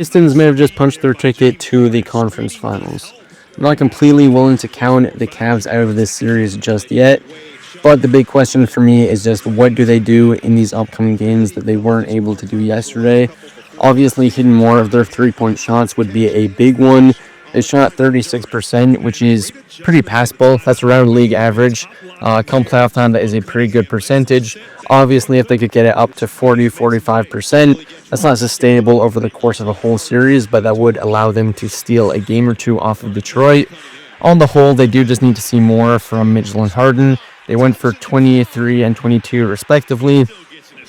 Pistons may have just punched their ticket to the conference finals. I'm not completely willing to count the Cavs out of this series just yet, but the big question for me is just what do they do in these upcoming games that they weren't able to do yesterday? Obviously, hitting more of their three-point shots would be a big one. They shot 36%, which is pretty passable. That's around league average. Come playoff time, that is a pretty good percentage. Obviously, if they could get it up to 40-45%, that's not sustainable over the course of a whole series, but that would allow them to steal a game or two off of Detroit. On the whole, they do just need to see more from Mitchell and Harden. They went for 23 and 22 respectively.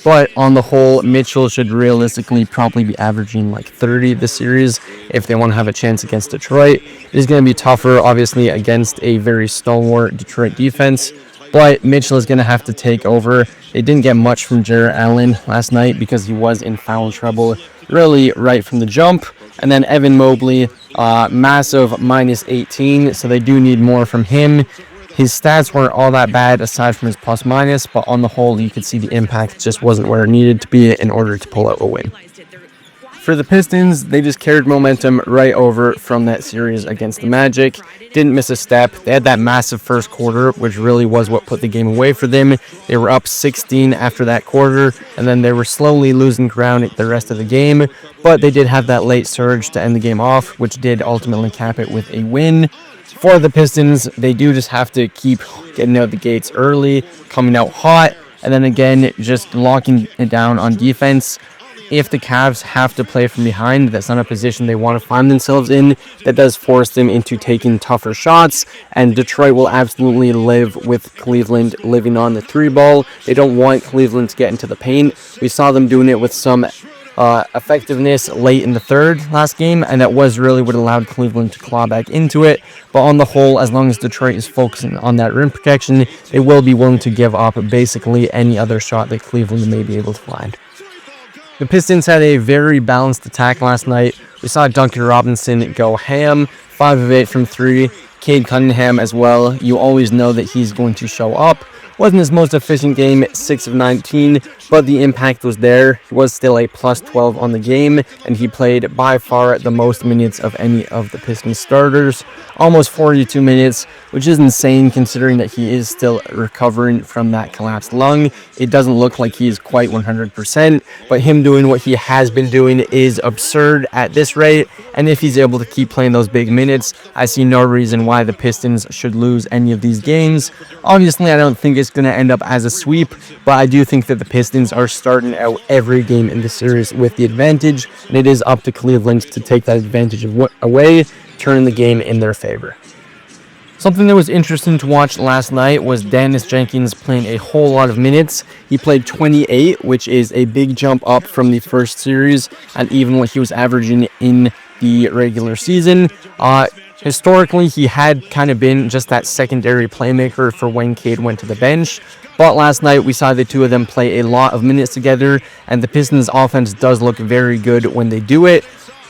But on the whole, Mitchell should realistically probably be averaging like 30 this series if they want to have a chance against Detroit. It is going to be tougher, obviously, against a very stalwart Detroit defense. But Mitchell is going to have to take over. They didn't get much from Jarrett Allen last night because he was in foul trouble really right from the jump. And then Evan Mobley, massive minus 18, so they do need more from him. His stats weren't all that bad aside from his plus minus, but on the whole, you could see the impact just wasn't where it needed to be in order to pull out a win. For the Pistons, they just carried momentum right over from that series against the Magic. Didn't miss a step. They had that massive first quarter, which really was what put the game away for them. They were up 16 after that quarter, and then they were slowly losing ground the rest of the game. But they did have that late surge to end the game off, which did ultimately cap it with a win. For the Pistons, they do just have to keep getting out the gates early, coming out hot, and then again, just locking it down on defense. If the Cavs have to play from behind, that's not a position they want to find themselves in. That does force them into taking tougher shots, and Detroit will absolutely live with Cleveland living on the three ball. They don't want Cleveland to get into the paint. We saw them doing it with some effectiveness late in the third last game, and that was really what allowed Cleveland to claw back into it. But on the whole, as long as Detroit is focusing on that rim protection, they will be willing to give up basically any other shot that Cleveland may be able to find. The Pistons had a very balanced attack last night. We saw Duncan Robinson go ham, 5 of 8 from 3. Cade Cunningham as well. You always know that he's going to show up. Wasn't his most efficient game, 6 of 19, but the impact was there. He was still a plus 12 on the game, and he played by far the most minutes of any of the Pistons starters. Almost 42 minutes, which is insane considering that he is still recovering from that collapsed lung. It doesn't look like he is quite 100%, but him doing what he has been doing is absurd at this rate, and if he's able to keep playing those big minutes, I see no reason why the Pistons should lose any of these games. Obviously, I don't think it's going to end up as a sweep, but I do think that the Pistons are starting out every game in the series with the advantage, and it is up to Cleveland to take that advantage away, turn the game in their favor. Something that was interesting to watch last night was Dennis Jenkins playing a whole lot of minutes. He played 28, which is a big jump up from the first series, and even what he was averaging in the regular season. Historically, he had kind of been just that secondary playmaker for when Cade went to the bench. But last night, we saw the two of them play a lot of minutes together, and the Pistons' offense does look very good when they do it.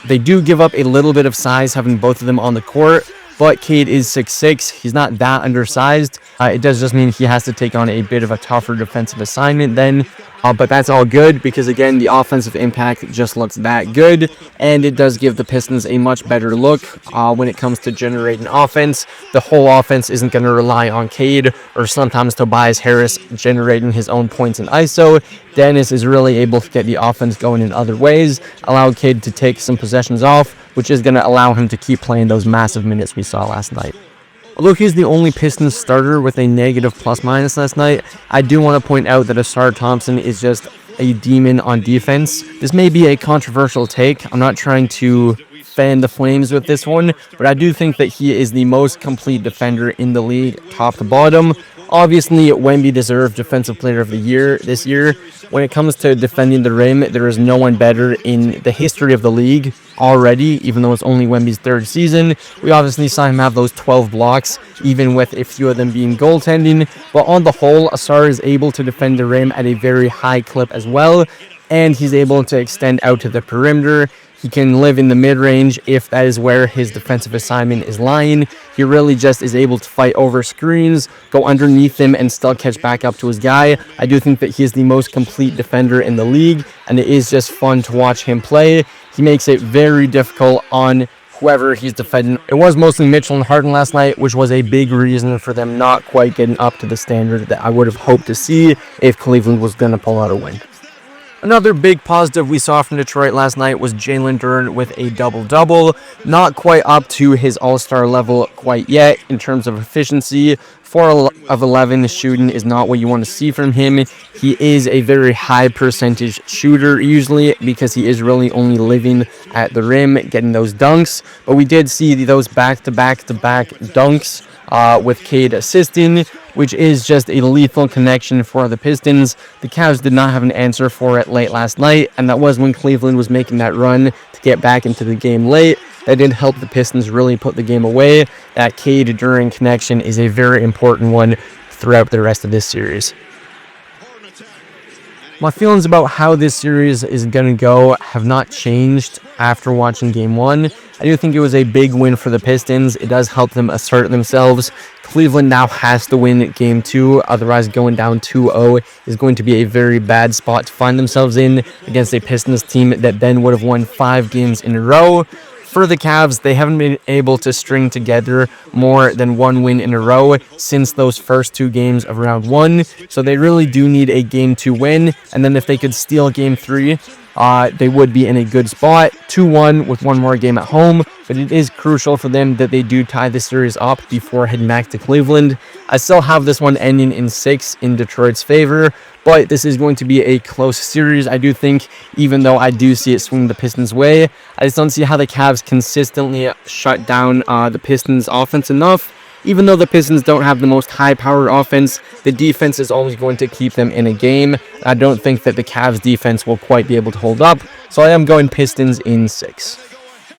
They do give up a little bit of size having both of them on the court, but Cade is 6'6". He's not that undersized. It does just mean he has to take on a bit of a tougher defensive assignment then. But that's all good because, again, the offensive impact just looks that good, and it does give the Pistons a much better look when it comes to generating offense. The whole offense isn't going to rely on Cade or sometimes Tobias Harris generating his own points in ISO. Dennis is really able to get the offense going in other ways, allow Cade to take some possessions off, which is going to allow him to keep playing those massive minutes we saw last night. Although he's the only Pistons starter with a negative plus-minus last night, I do want to point out that Ausar Thompson is just a demon on defense. This may be a controversial take. I'm not trying to fan the flames with this one, but I do think that he is the most complete defender in the league, top to bottom. Obviously, Wemby deserved Defensive Player of the Year this year. When it comes to defending the rim, there is no one better in the history of the league already, even though it's only Wemby's third season. We obviously saw him have those 12 blocks, even with a few of them being goaltending. But on the whole, Ausar is able to defend the rim at a very high clip as well, and he's able to extend out to the perimeter. He can live in the mid-range if that is where his defensive assignment is lying. He really just is able to fight over screens, go underneath him, and still catch back up to his guy. I do think that he is the most complete defender in the league, and it is just fun to watch him play. he makes it very difficult on whoever he's defending. It was mostly Mitchell and Harden last night, which was a big reason for them not quite getting up to the standard that I would have hoped to see if Cleveland was going to pull out a win. Another big positive we saw from Detroit last night was Jalen Duren with a double-double. Not quite up to his all-star level quite yet in terms of efficiency. 4 of 11 shooting is not what you want to see from him. He is a very high percentage shooter usually because he is really only living at the rim, getting those dunks. But we did see those back-to-back-to-back dunks with Cade assisting, which is just a lethal connection for the Pistons. The Cavs did not have an answer for it late last night, and that was when Cleveland was making that run to get back into the game late. That did help the Pistons really put the game away. That Cade Duren connection is a very important one throughout the rest of this series. My feelings about how this series is going to go have not changed after watching Game 1. I do think it was a big win for the Pistons. It does help them assert themselves. Cleveland now has to win Game 2, otherwise going down 2-0 is going to be a very bad spot to find themselves in against a Pistons team that then would have won 5 games in a row. For the Cavs, they haven't been able to string together more than 1 win in a row since those first 2 games of round 1. So they really do need a Game 2 win. And then if they could steal Game 3, they would be in a good spot. 2-1 with 1 more game at home. But it is crucial for them that they do tie the series up before heading back to Cleveland. I still have this one ending in 6 in Detroit's favor. But this is going to be a close series, I do think, even though I do see it swing the Pistons' way. I just don't see how the Cavs consistently shut down the Pistons' offense enough. Even though the Pistons don't have the most high-powered offense, the defense is always going to keep them in a game. I don't think that the Cavs' defense will quite be able to hold up, so I am going Pistons in 6.